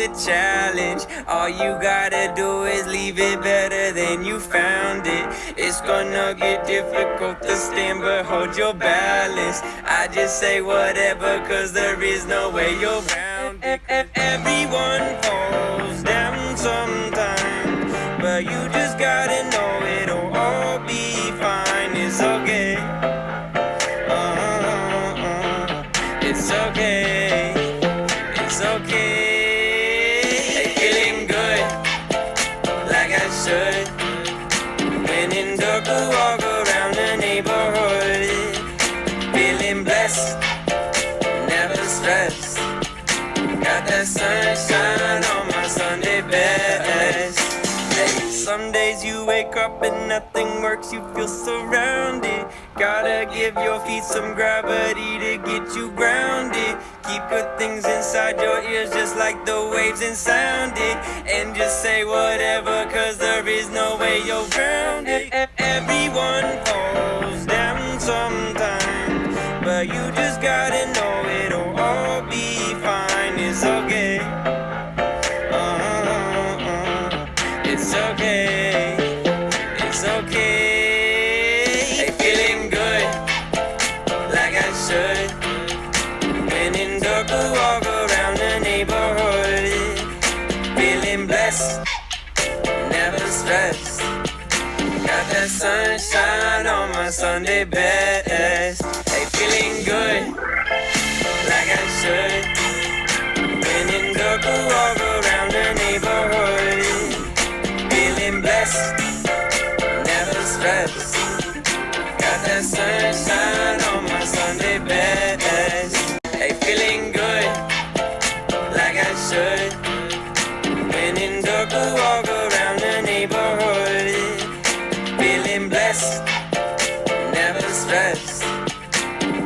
the challenge. All you gotta do is leave it better than you found it. It's gonna get difficult to stand, but hold your balance. I just say whatever, cause there is no way you're around it. Everyone falls down sometimes, but you just gotta know it'll all be fine. It's okay. It's okay. It's okay. Hey, feeling good, like I should. When in dark, I walk around the neighborhood. Feeling blessed, never stressed. Got that sunshine on my Sunday best. Hey, some days you wake up and nothing works, you feel surrounded. Gotta give your feet some gravity to get you grounded. Keep good things inside your ears just like the waves and sound it. And just say whatever, cause there is no way you're around it. Everyone falls down sometimes, but you just gotta know it'll all be fine. It's okay. It's okay. It's okay. Hey, feeling good, like I should. When in dark, I walk around the neighborhood. Feeling blessed, never stressed. Got that sunshine on my Sunday best. Hey, feeling good, like I should. When in dark, I walk around the neighborhood. Feeling blessed, never stressed. Got that sunshine on my Sunday best. Hey, feeling good, like I should. When in dark, I walk around the neighborhood. Feeling blessed, never stressed.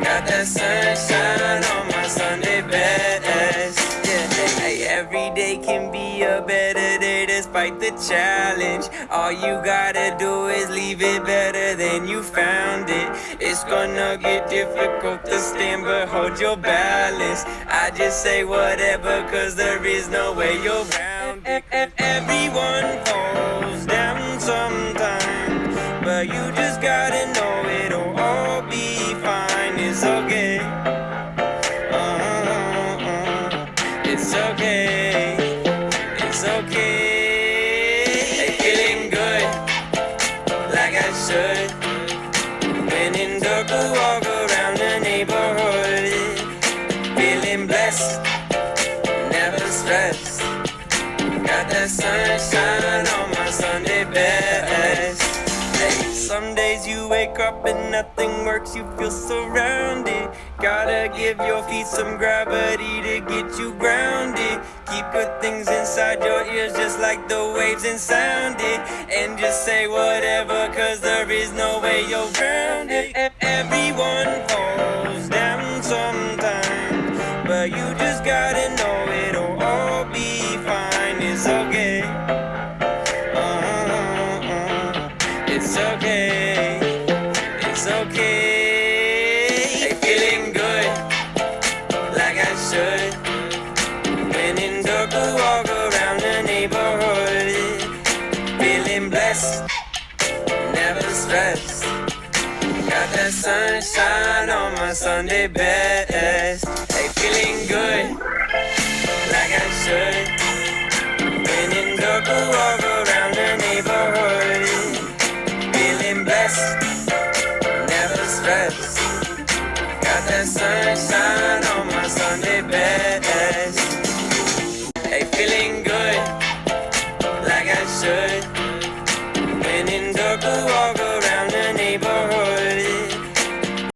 Got that sunshine on my Sunday best. Yeah. Hey, every day can be a better day despite the challenge. All you gotta do is leave it better than you found it. It's gonna get difficult to stand, but hold your balance. I just say whatever, cause there is no way you're around it. Everyone falls down sometimes, but you just gotta know it'll all be fine. It's okay. It's okay. It's okay. Hey, feeling good, like I should. When in dark, I walk around the neighborhood. Feeling blessed, never stressed. Got that sunshine on my Sunday best. Hey, some days you wake up and nothing works, you feel surrounded. Gotta give your feet some gravity to get you grounded. Keep good things inside your ears just like the waves and sound it. And just say whatever, cause there is no way you're around it. Everyone falls down sometimes, but you just gotta know it'll all be fine. It's okay. It's okay. It's okay. Hey, feeling good, like I should. When in dark, I walk around the neighborhood. Feeling blessed, never stressed. Got that sunshine on my Sunday best. Hey, feeling good, like I should. When in dark, I walk around the neighborhood. Feeling blessed, never stressed. Got that sunshine